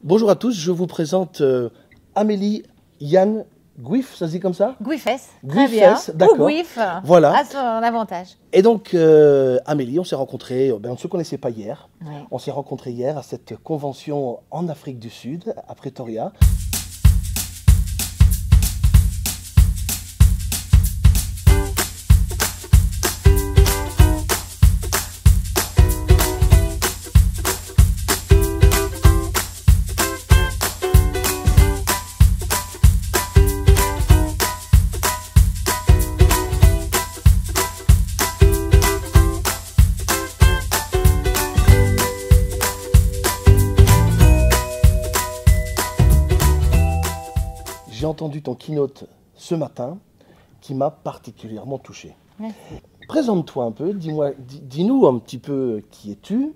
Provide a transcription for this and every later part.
Bonjour à tous, je vous présente Amélie Yann Guif, ça se dit comme ça? Guifes, très bien. D'accord. Ou Guif, voilà. à son avantage. Et donc, Amélie, on s'est rencontrés, on ne se connaissait pas hier. Ouais. On s'est rencontrés hier à cette convention en Afrique du Sud, à Pretoria. J'ai entendu ton keynote ce matin qui m'a particulièrement touché. Merci. Présente-toi un peu, dis-nous un petit peu qui es-tu.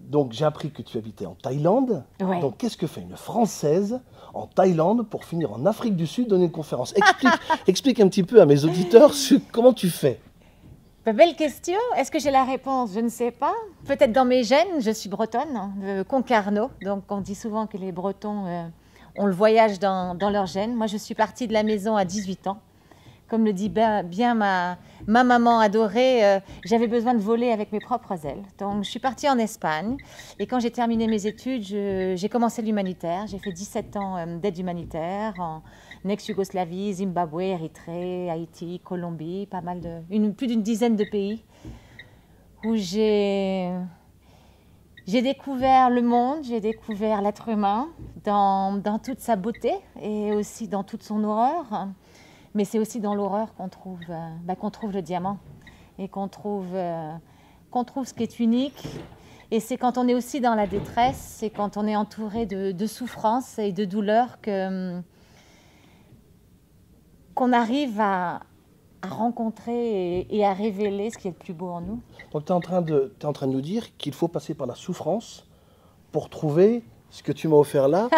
Donc j'ai appris que tu habitais en Thaïlande. Ouais. Donc qu'est-ce que fait une Française en Thaïlande pour finir en Afrique du Sud donner une conférence? Explique un petit peu à mes auditeurs comment tu fais. Belle question. Est-ce que j'ai la réponse? Je ne sais pas. Peut-être dans mes gènes, je suis bretonne, de Concarneau. Donc on dit souvent que les Bretons ont le voyage dans leurs gènes. Moi, je suis partie de la maison à 18 ans. Comme le dit bien ma maman adorée, j'avais besoin de voler avec mes propres ailes. Donc, je suis partie en Espagne. Et quand j'ai terminé mes études, j'ai commencé l'humanitaire. J'ai fait 17 ans d'aide humanitaire en ex-Yougoslavie, Zimbabwe, Érythrée, Haïti, Colombie, plus d'une dizaine de pays où j'ai découvert le monde, j'ai découvert l'être humain dans toute sa beauté et aussi dans toute son horreur. Mais c'est aussi dans l'horreur qu'on trouve le diamant et qu'on trouve ce qui est unique. Et c'est quand on est aussi dans la détresse, c'est quand on est entouré de souffrance et de douleur qu'on arrive à rencontrer et à révéler ce qui est le plus beau en nous. Donc tu es en train de nous dire qu'il faut passer par la souffrance pour trouver ce que tu m'as offert là,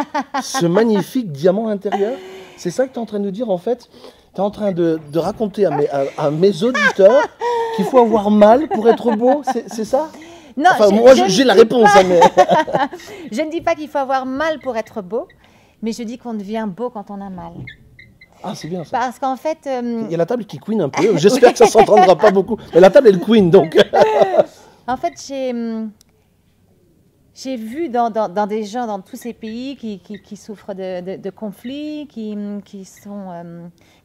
ce magnifique diamant intérieur. C'est ça que tu es en train de nous dire en fait? Tu es en train de raconter à mes auditeurs qu'il faut avoir mal pour être beau, c'est ça? Non, enfin, moi j'ai la réponse. Mais... je ne dis pas qu'il faut avoir mal pour être beau, mais je dis qu'on devient beau quand on a mal. Ah, c'est bien ça. Parce qu'en fait... Il y a la table qui queen un peu, j'espère que ça ne s'entendra pas beaucoup. Mais la table, elle queen donc. En fait, j'ai vu dans des gens dans tous ces pays qui souffrent de conflits, qui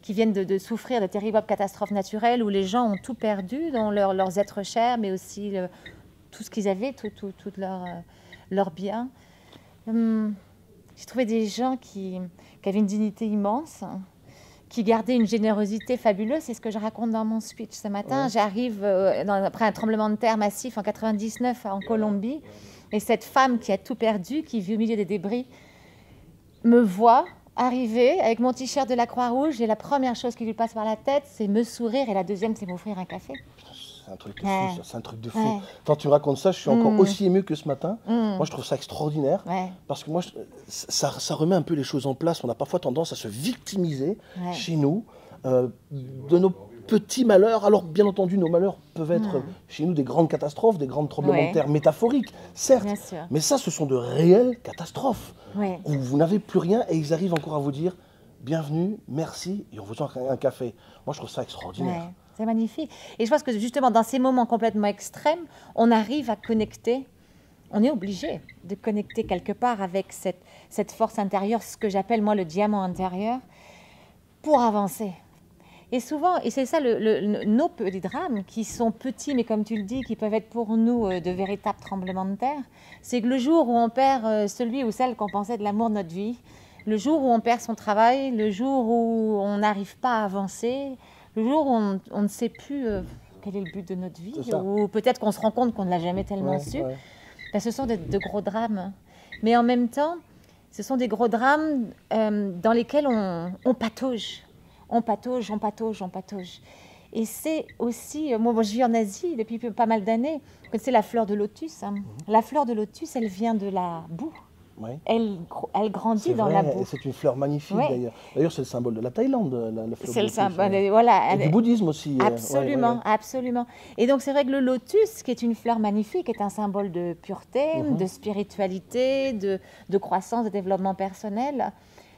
viennent de souffrir de terribles catastrophes naturelles, où les gens ont tout perdu, dont leurs êtres chers, mais aussi tout ce qu'ils avaient, tout leurs biens. J'ai trouvé des gens qui avaient une dignité immense, qui gardaient une générosité fabuleuse. C'est ce que je raconte dans mon speech ce matin. Ouais. J'arrive après un tremblement de terre massif en 99 en Colombie. Et cette femme qui a tout perdu, qui vit au milieu des débris, me voit arriver avec mon t-shirt de la Croix-Rouge. Et la première chose qui lui passe par la tête, c'est me sourire. Et la deuxième, c'est m'offrir un café. C'est un truc de fou, ça. C'est un truc de fou. Ouais. Quand tu racontes ça, je suis encore aussi ému que ce matin. Moi, je trouve ça extraordinaire. Ouais. Parce que moi, ça remet un peu les choses en place. On a parfois tendance à se victimiser chez nous de nos petits malheurs. Alors, bien entendu, nos malheurs peuvent être chez nous des grandes catastrophes, des grands tremblements de terre métaphoriques, certes. Mais ça, ce sont de réelles catastrophes où vous n'avez plus rien et ils arrivent encore à vous dire bienvenue, merci et on vous offre un café. Moi, je trouve ça extraordinaire. Ouais. C'est magnifique. Et je pense que justement, dans ces moments complètement extrêmes, on arrive à connecter, on est obligé de connecter quelque part avec cette force intérieure, ce que j'appelle moi le diamant intérieur, pour avancer. Et souvent, et c'est ça nos petits drames, qui sont petits, mais comme tu le dis, qui peuvent être pour nous de véritables tremblements de terre, c'est que le jour où on perd celui ou celle qu'on pensait de l'amour de notre vie, le jour où on perd son travail, le jour où on n'arrive pas à avancer, le jour où on ne sait plus quel est le but de notre vie, ou peut-être qu'on se rend compte qu'on ne l'a jamais tellement su, ben, ce sont de gros drames. Mais en même temps, ce sont des gros drames dans lesquels on patauge. On patauge. Et c'est aussi, moi je vis en Asie depuis pas mal d'années, c'est la fleur de lotus. La fleur de lotus, elle vient de la boue. elle grandit dans la boue. C'est une fleur magnifique d'ailleurs. D'ailleurs, c'est le symbole de la Thaïlande, la fleur. C'est le symbole, voilà. Et du bouddhisme aussi. Absolument, absolument. Et donc c'est vrai que le lotus, qui est une fleur magnifique, est un symbole de pureté, de spiritualité, de croissance, de développement personnel.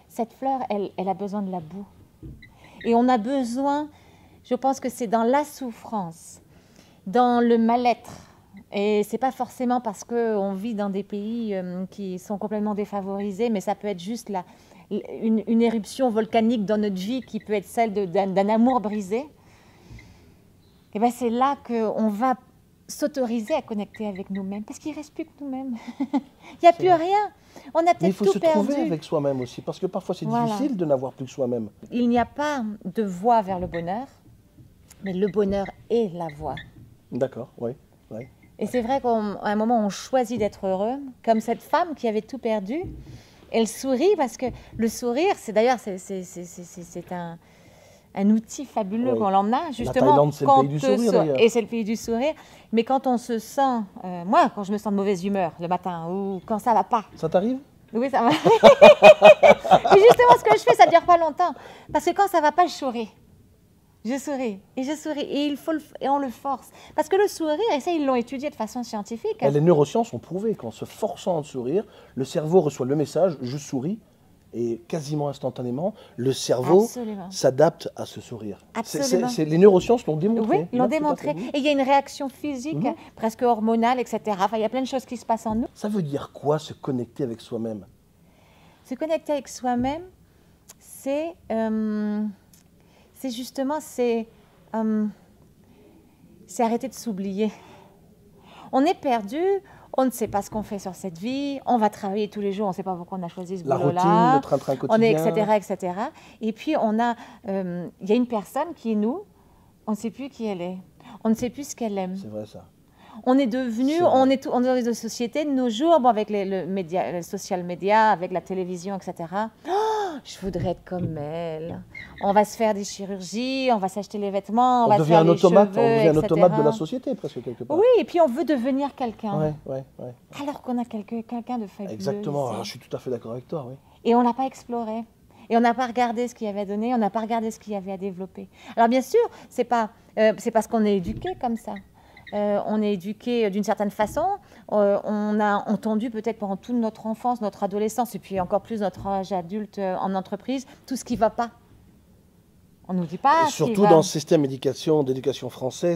Cette fleur, elle a besoin de la boue. Et on a besoin, je pense que c'est dans la souffrance, dans le mal-être. Et ce n'est pas forcément parce qu'on vit dans des pays qui sont complètement défavorisés, mais ça peut être juste une éruption volcanique dans notre vie qui peut être celle d'un amour brisé. Et bien c'est là qu'on va s'autoriser à connecter avec nous-mêmes, parce qu'il ne reste plus que nous-mêmes. Il n'y a plus rien. On a peut-être tout perdu. Mais il faut se trouver avec soi-même aussi, parce que parfois c'est difficile de n'avoir plus que soi-même. Il n'y a pas de voie vers le bonheur, mais le bonheur est la voie. D'accord, oui. Et c'est vrai qu'à un moment, on choisit d'être heureux, comme cette femme qui avait tout perdu. Elle sourit parce que le sourire, c'est d'ailleurs un outil fabuleux qu'on en a, justement. La Thaïlande, c'est le pays du sourire, d'ailleurs. Et c'est le pays du sourire. Mais quand on se sent... moi, quand je me sens de mauvaise humeur le matin, ou quand ça ne va pas... Ça t'arrive? Oui, ça va. Et justement, ce que je fais, ça ne dure pas longtemps. Parce que quand ça ne va pas, je souris. Je souris, et je souris, et on le force. Parce que le sourire, et ça, ils l'ont étudié de façon scientifique. Et les neurosciences ont prouvé qu'en se forçant à sourire, le cerveau reçoit le message « je souris », et quasiment instantanément, le cerveau s'adapte à ce sourire. Absolument. Les neurosciences l'ont démontré. Oui, ils l'ont démontré. Et il y a une réaction physique, presque hormonale, etc. Enfin, il y a plein de choses qui se passent en nous. Ça veut dire quoi, se connecter avec soi-même? Se connecter avec soi-même, c'est justement, c'est arrêter de s'oublier. On est perdu, on ne sait pas ce qu'on fait sur cette vie, on va travailler tous les jours, on ne sait pas pourquoi on a choisi ce boulot-là. La routine, le train-train quotidien. etc. Et puis, il y a une personne qui est nous, on ne sait plus qui elle est, on ne sait plus ce qu'elle aime. C'est vrai ça. On est devenu, on est dans les sociétés de nos jours, avec le social media, avec la télévision, etc. Oh, je voudrais être comme elle. On va se faire des chirurgies, on va s'acheter les vêtements, on va se faire les cheveux, on devient un automate de la société, presque, quelque part. Oui, et puis on veut devenir quelqu'un. Ouais. Alors qu'on a quelqu'un de fabuleux. Exactement, alors, je suis tout à fait d'accord avec toi, oui. Et on n'a pas exploré. Et on n'a pas regardé ce qu'il y avait à donner, on n'a pas regardé ce qu'il y avait à développer. Alors bien sûr, c'est parce qu'on est éduqué comme ça. On est éduqué d'une certaine façon, on a entendu peut-être pendant toute notre enfance, notre adolescence et puis encore plus notre âge adulte en entreprise, tout ce qui ne va pas. On ne nous dit pas. Surtout dans le système d'éducation français,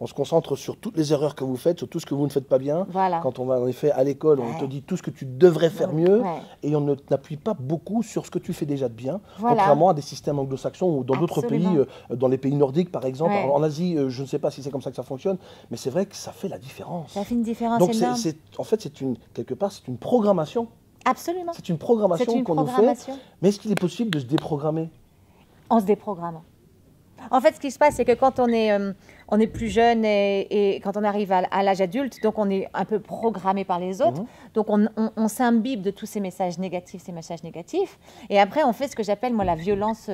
on se concentre sur toutes les erreurs que vous faites, sur tout ce que vous ne faites pas bien. Voilà. Quand on va en effet à l'école, on te dit tout ce que tu devrais faire mieux et on ne t'appuie pas beaucoup sur ce que tu fais déjà de bien, contrairement à des systèmes anglo-saxons ou dans d'autres pays, dans les pays nordiques par exemple. En Asie, je ne sais pas si c'est comme ça que ça fonctionne, mais c'est vrai que ça fait la différence. Ça fait une différence Donc énorme. En fait, quelque part, c'est une programmation. Absolument. C'est une programmation qu'on nous fait. Mais est-ce qu'il est possible de se déprogrammer? En se déprogrammant. En fait, ce qui se passe, c'est que quand on est plus jeune et quand on arrive à l'âge adulte, donc on est un peu programmé par les autres, donc on s'imbibe de tous ces messages négatifs, et après on fait ce que j'appelle moi la violence,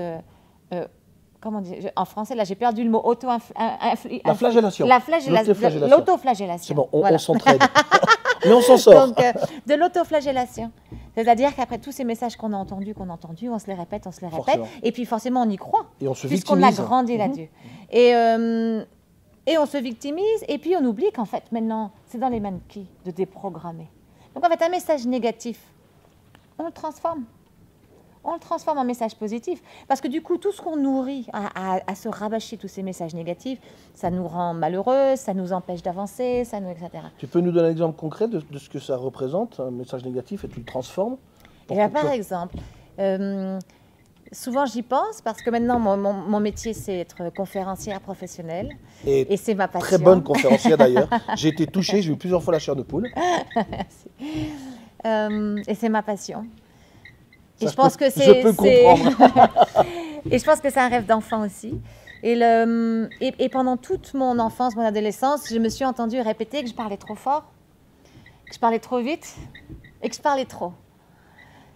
comment dire, en français, là j'ai perdu le mot, la flagellation. L'autoflagellation. C'est bon, on s'entraide. Mais on s'en sort. Donc, de l'autoflagellation. C'est-à-dire qu'après tous ces messages qu'on a entendus, on se les répète, Forcément. et puis forcément on y croit, et on se puisqu'on a grandi là-dessus. Et on se victimise, et puis on oublie qu'en fait maintenant, c'est dans les mains de qui de déprogrammer. Donc en fait, un message négatif, on le transforme. On le transforme en message positif. Parce que du coup, tout ce qu'on nourrit à se rabâcher tous ces messages négatifs, ça nous rend malheureux, ça nous empêche d'avancer, etc. Tu peux nous donner un exemple concret de ce que ça représente, un message négatif, et tu le transformes? Par exemple, souvent j'y pense parce que maintenant, mon métier, c'est être conférencière professionnelle. Et c'est ma passion. Très bonne conférencière d'ailleurs. J'ai été touchée, j'ai eu plusieurs fois la chair de poule. Merci. Et c'est ma passion. Et je pense que je peux comprendre. Et je pense que c'est un rêve d'enfant aussi. Et pendant toute mon enfance, mon adolescence, je me suis entendue répéter que je parlais trop fort, que je parlais trop vite et que je parlais trop.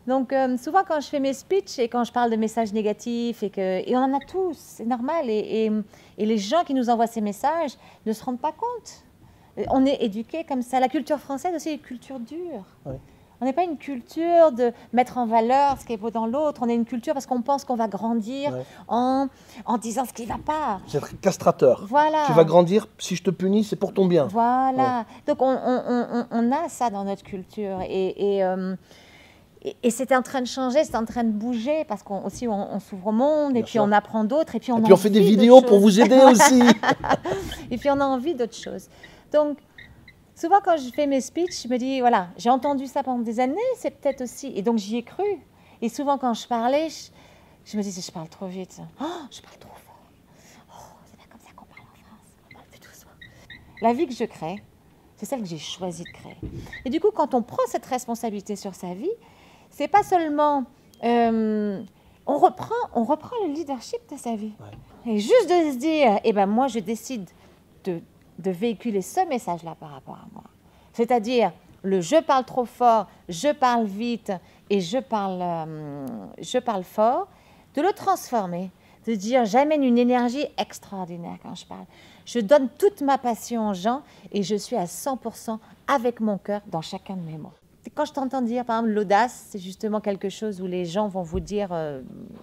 Donc souvent quand je fais mes speeches et quand je parle de messages négatifs, et on en a tous, c'est normal, et les gens qui nous envoient ces messages ne se rendent pas compte. On est éduqués comme ça. La culture française aussi est une culture dure. Oui. On n'est pas une culture de mettre en valeur ce qui est beau dans l'autre. On est une culture parce qu'on pense qu'on va grandir en disant ce qui ne va pas. C'est être castrateur. Voilà. Tu vas grandir, si je te punis, c'est pour ton bien. Voilà. Donc, on a ça dans notre culture. Et c'est en train de changer, c'est en train de bouger parce qu'on s'ouvre au monde et puis on apprend d'autres. Et puis on fait des vidéos pour vous aider aussi. Et puis on a envie d'autres choses. Donc, souvent, quand je fais mes speeches, je me dis, voilà, j'ai entendu ça pendant des années, c'est peut-être aussi... Et donc, j'y ai cru. Et souvent, quand je parlais, je me disais, je parle trop vite. Oh, je parle trop fort. Oh, c'est pas comme ça qu'on parle en France. On parle plus doucement. La vie que je crée, c'est celle que j'ai choisi de créer. Et du coup, quand on prend cette responsabilité sur sa vie, c'est pas seulement... on reprend le leadership de sa vie. Ouais. Et juste de se dire, eh ben moi, je décide de véhiculer ce message-là par rapport à moi. C'est-à-dire, je parle trop fort, je parle vite et je parle fort, de le transformer, de dire, j'amène une énergie extraordinaire quand je parle. Je donne toute ma passion aux gens et je suis à 100% avec mon cœur dans chacun de mes mots. Quand je t'entends dire, par exemple, l'audace, c'est justement quelque chose où les gens vont vous dire,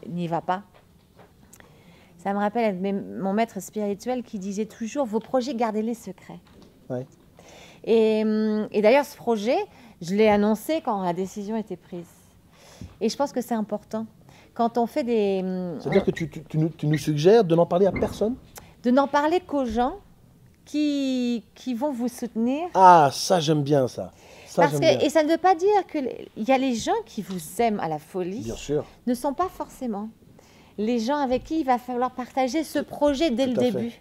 n'y va pas. Ça me rappelle mon maître spirituel qui disait toujours, vos projets, gardez-les secrets. Ouais. Et d'ailleurs, ce projet, je l'ai annoncé quand la décision était prise. Et je pense que c'est important. Quand on fait des... C'est-à-dire que tu nous suggères de n'en parler à personne? De n'en parler qu'aux gens qui vont vous soutenir. Ah, ça, j'aime bien ça. Et ça ne veut pas dire qu'il y a les gens qui vous aiment à la folie. Bien sûr. Ne sont pas forcément les gens avec qui il va falloir partager ce projet dès le début.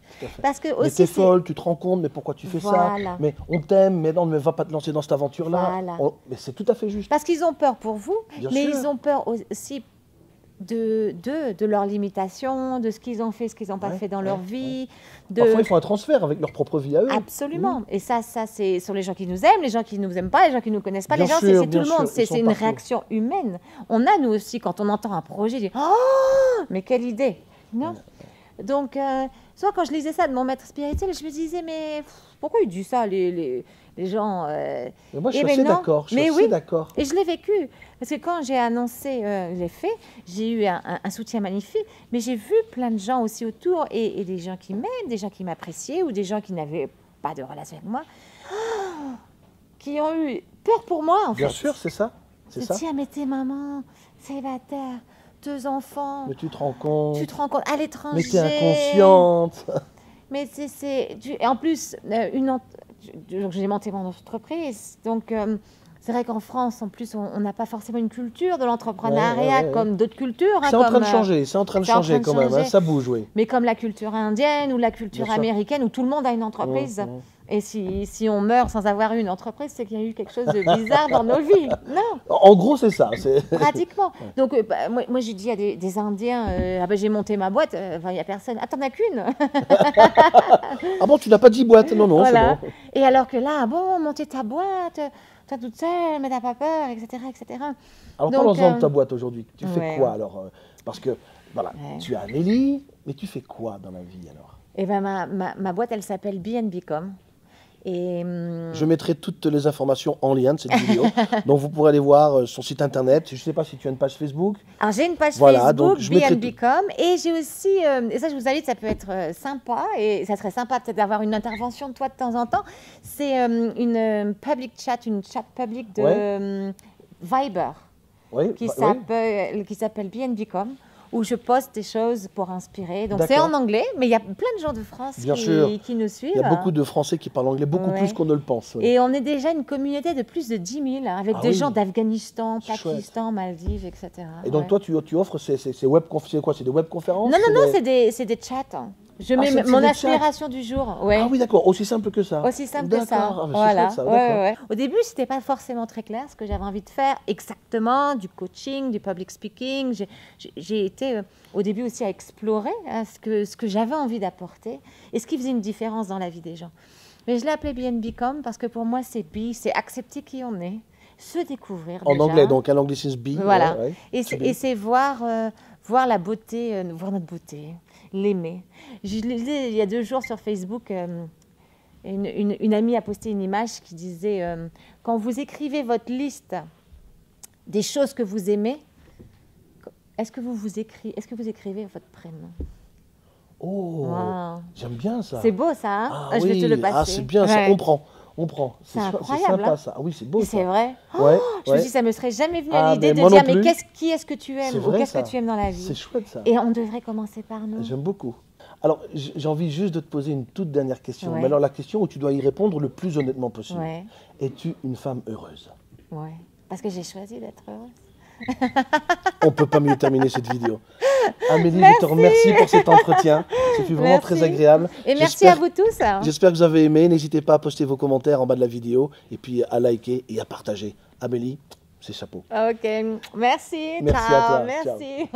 Parce que aussi, mais t'es folle, tu te rends compte, mais pourquoi tu fais ça? Mais on t'aime, mais non, mais va pas te lancer dans cette aventure-là. Mais c'est tout à fait juste. Parce qu'ils ont peur pour vous, mais ils ont peur aussi de leurs limitations, de ce qu'ils ont fait, ce qu'ils n'ont pas fait dans leur vie. Parfois, ils font un transfert avec leur propre vie à eux. Absolument. Et ça c'est sur les gens qui nous aiment, les gens qui ne nous aiment pas, les gens qui ne nous connaissent pas. Les gens, c'est tout le monde. C'est une réaction humaine. On a, nous aussi, quand on entend un projet, on dit « Oh, mais quelle idée !» Non. Donc, soit quand je lisais ça de mon maître spirituel, je me disais « Mais pourquoi il dit ça, les gens mais moi, je suis assez d'accord. D'accord. Et je l'ai vécu. Parce que quand j'ai annoncé les faits, j'ai eu un soutien magnifique. Mais j'ai vu plein de gens aussi autour, et des gens qui m'aiment, des gens qui m'appréciaient, ou des gens qui n'avaient pas de relation avec moi, qui ont eu peur pour moi, en fait. Bien sûr, c'est ça. Tiens, mais t'es maman, célibataire, 2 enfants. Mais tu te rends compte. À l'étranger. Mais t'es inconsciente. Mais et en plus, j'ai monté mon entreprise. Donc, c'est vrai qu'en France, en plus, on n'a pas forcément une culture de l'entrepreneuriat comme d'autres cultures. C'est en train de changer, quand même. Hein, ça bouge, oui. Mais comme la culture indienne ou la culture américaine, où tout le monde a une entreprise. Et si on meurt sans avoir eu une entreprise, c'est qu'il y a eu quelque chose de bizarre dans nos vies. Non. En gros, c'est ça. Pratiquement. Donc, moi, j'ai dit à des Indiens, j'ai monté ma boîte, il n'y a personne. Ah, t'en as qu'une. Ah bon, tu n'as pas dit boîte? Non, voilà. C'est bon. Et alors que là, monter ta boîte, toi toute seule, mais t'as pas peur, etc. etc. Alors, parlons-en de ta boîte aujourd'hui. Tu fais quoi alors? Parce que, voilà, tu as Amélie, mais tu fais quoi dans la vie alors? Eh bien, ma boîte, elle s'appelle B&Bcom. Et je mettrai toutes les informations en lien de cette vidéo. Donc, vous pourrez aller voir son site internet. Je ne sais pas si tu as une page Facebook. Alors, j'ai une page Facebook, B&Bcom. Et j'ai aussi, et ça, je vous invite, ça peut être sympa. Et ça serait sympa peut-être d'avoir une intervention de toi de temps en temps. C'est une public chat, une chat publique de Viber qui s'appelle B&Bcom, où je poste des choses pour inspirer. Donc, c'est en anglais, mais il y a plein de gens de France qui nous suivent. Il y a beaucoup de Français qui parlent anglais, beaucoup plus qu'on ne le pense. Ouais. Et on est déjà une communauté de plus de 10 000, avec des gens d'Afghanistan, Pakistan, Maldives, etc. Et donc, toi, tu offres c'est quoi? C'est des webconférences? Non, c'est des chats. Je mets mon inspiration du jour. Ouais. Ah oui, d'accord. Aussi simple que ça. Aussi simple que ça. Voilà. Au début, ce n'était pas forcément très clair ce que j'avais envie de faire exactement, du coaching, du public speaking. J'ai été au début aussi à explorer ce que j'avais envie d'apporter et ce qui faisait une différence dans la vie des gens. Mais je l'ai appelé B&Bcom parce que pour moi, c'est accepter qui on est, se découvrir en anglais, donc un anglicisme B. Voilà. Et c'est voir la beauté, voir notre beauté, l'aimer. Je lisais il y a 2 jours sur Facebook, une amie a posté une image qui disait quand vous écrivez votre liste des choses que vous aimez, est-ce que vous écrivez votre prénom? Oh, wow. J'aime bien ça. C'est beau ça, hein? Ah, je vais te le passer. Ah, c'est bien, ça, on prend. C'est incroyable. C'est sympa ça. Ah oui, c'est beau. C'est vrai. Ouais, je me dis, ça me serait jamais venu à l'idée de dire, mais qui est-ce que tu aimes ou qu'est-ce que tu aimes dans la vie? C'est chouette ça. Et on devrait commencer par nous. J'aime beaucoup. Alors, j'ai envie juste de te poser une toute dernière question. Mais alors, la question où tu dois y répondre le plus honnêtement possible. Es-tu une femme heureuse? Oui, parce que j'ai choisi d'être heureuse. On ne peut pas mieux terminer cette vidéo. Amélie, je te remercie pour cet entretien. Ça fut vraiment très agréable. Et merci à vous tous. J'espère que vous avez aimé. N'hésitez pas à poster vos commentaires en bas de la vidéo et puis à liker et à partager. Amélie, c'est chapeau. Ok, merci. Merci à toi. Merci.